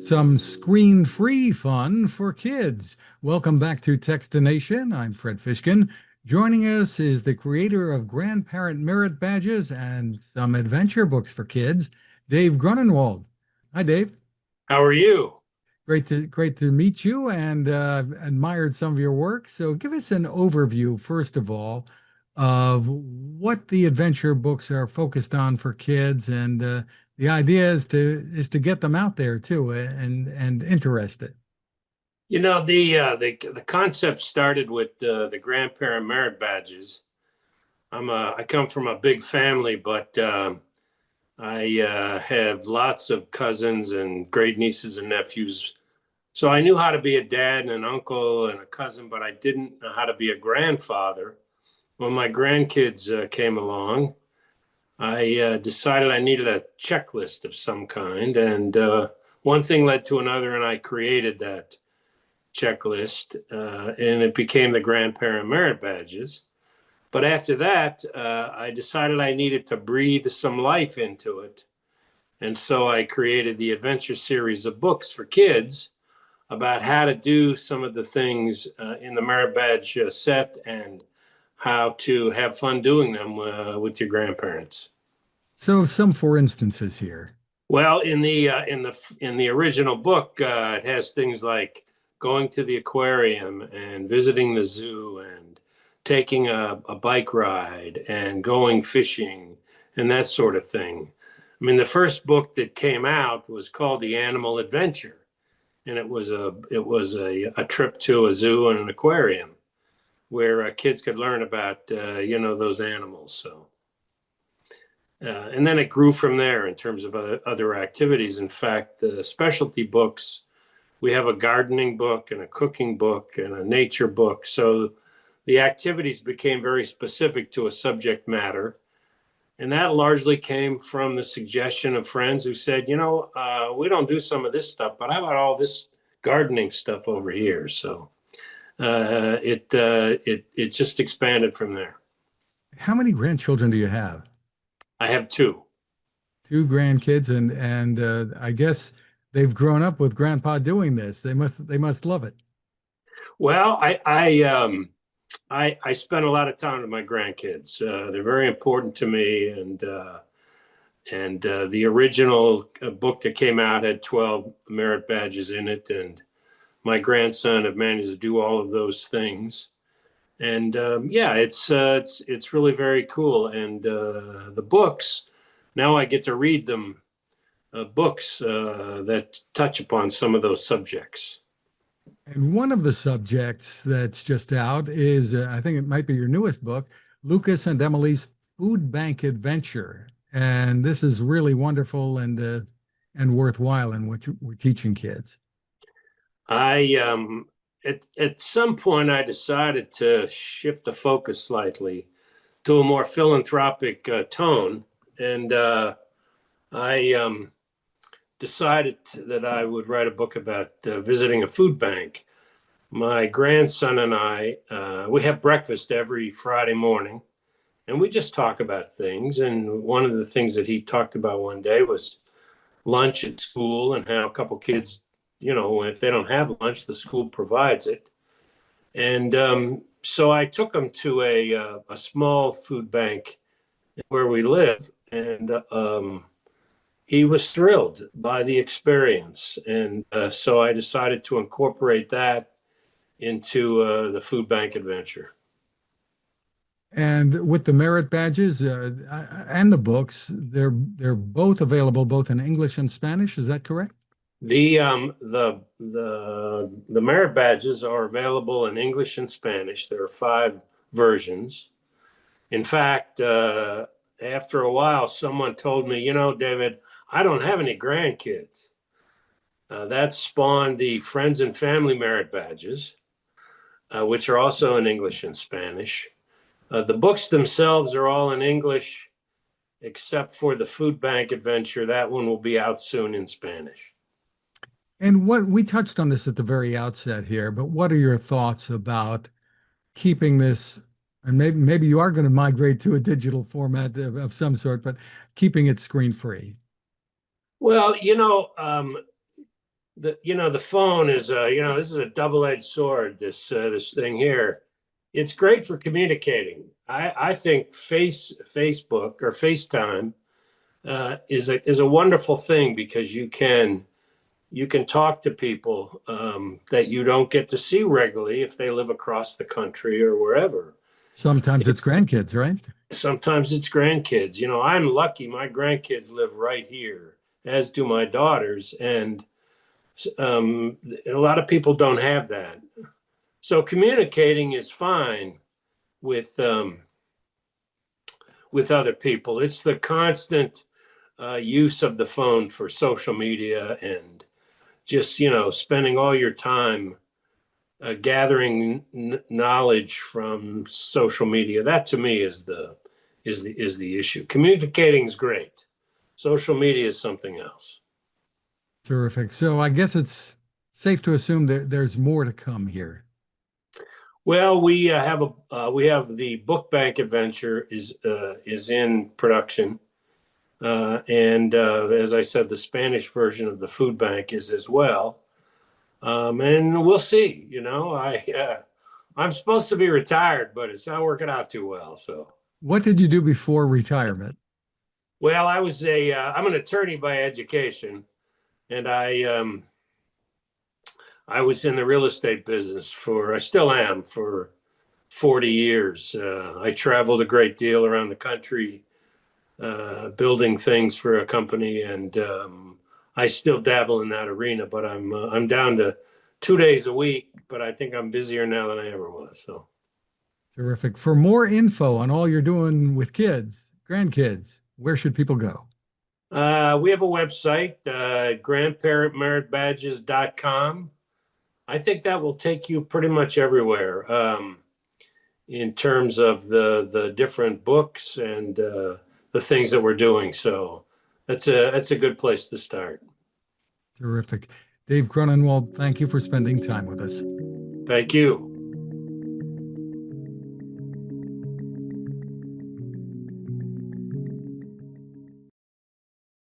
Some screen-free fun for kids. Welcome back to Techstination. I'm Fred Fishkin. Joining us is the creator of Grandparent Merit Badges and some adventure books for kids, Dave Grunenwald. Hi, Dave. How are you? Great to meet you, and admired some of your work. So give us an overview, first of all, of what the adventure books are focused on for kids, and the idea is to get them out there too, and interested. The concept started with the Grandparent Merit Badges. I come from a big family, but I have lots of cousins and great nieces and nephews. So I knew how to be a dad and an uncle and a cousin, but I didn't know how to be a grandfather. When my grandkids came along, I decided I needed a checklist of some kind, and one thing led to another, and I created that checklist, and it became the Grandparent Merit Badges. But after that, I decided I needed to breathe some life into it, and so I created the adventure series of books for kids about how to do some of the things in the Merit Badge set and how to have fun doing them with your grandparents. So some for instances here. Well, in the original book, it has things like going to the aquarium and visiting the zoo and taking a bike ride and going fishing and that sort of thing. I mean, the first book that came out was called The Animal Adventure, and it was a trip to a zoo and an aquarium where kids could learn about those animals. So. And then it grew from there in terms of other activities. In fact, the specialty books, we have a gardening book and a cooking book and a nature book. So the activities became very specific to a subject matter. And that largely came from the suggestion of friends who said, we don't do some of this stuff, but how about all this gardening stuff over here? So it just expanded from there. How many grandchildren do you have? I have two. Two grandkids, and I guess they've grown up with Grandpa doing this. They must love it. Well, I spend a lot of time with my grandkids. They're very important to me, and the original book that came out had 12 merit badges in it, and my grandson have managed to do all of those things. And yeah, it's really very cool. And the books, now I get to read them, books that touch upon some of those subjects. And one of the subjects that's just out is, I think it might be your newest book, Lucas and Emily's Food Bank Adventure. And this is really wonderful and worthwhile in what we're teaching kids. At some point, I decided to shift the focus slightly to a more philanthropic tone, and I decided that I would write a book about visiting a food bank. My grandson and I, we have breakfast every Friday morning, and we just talk about things. And one of the things that he talked about one day was lunch at school and how a couple kids, if they don't have lunch, the school provides it. And so I took him to a small food bank where we live, and he was thrilled by the experience. And so I decided to incorporate that into the food bank adventure. And with the merit badges and the books, they're both available both in English and Spanish. Is that correct? The merit badges are available in English and Spanish. There are 5 versions. In fact, after a while, someone told me, David, I don't have any grandkids. That spawned the Friends and Family Merit Badges, which are also in English and Spanish. The books themselves are all in English, except for the food bank adventure. That one will be out soon in Spanish. And what we touched on this at the very outset here, but what are your thoughts about keeping this? And maybe you are going to migrate to a digital format of some sort, but keeping it screen free. Well, the phone is this is a double-edged sword. This thing here, it's great for communicating. I think Facebook or FaceTime is a wonderful thing because you can talk to people that you don't get to see regularly if they live across the country or wherever. Sometimes it's grandkids, right? Sometimes it's grandkids. I'm lucky my grandkids live right here, as do my daughters, and a lot of people don't have that. So communicating is fine with other people. It's the constant use of the phone for social media and just spending all your time gathering knowledge from social media. That to me is the issue. Communicating is great. Social media is something else. Terrific. So I guess it's safe to assume that there's more to come here. Well, we have the book bank adventure is in production, and as I said, the Spanish version of the food bank is as well. And we'll see. I'm supposed to be retired, but it's not working out too well. So, What did you do before retirement? well, I'm an attorney by education, and I was in the real estate business I still am for 40 years. I traveled a great deal around the country, building things for a company, and I still dabble in that arena. But I'm down to 2 days a week. But I think I'm busier now than I ever was. So Terrific. For more info on all you're doing with kids, grandkids, where should people go? we have a website, grandparentmeritbadges.com. I think that will take you pretty much everywhere in terms of the different books and the things that we're doing. So that's a good place to start. Terrific. Dave Grunenwald, thank you for spending time with us. Thank you.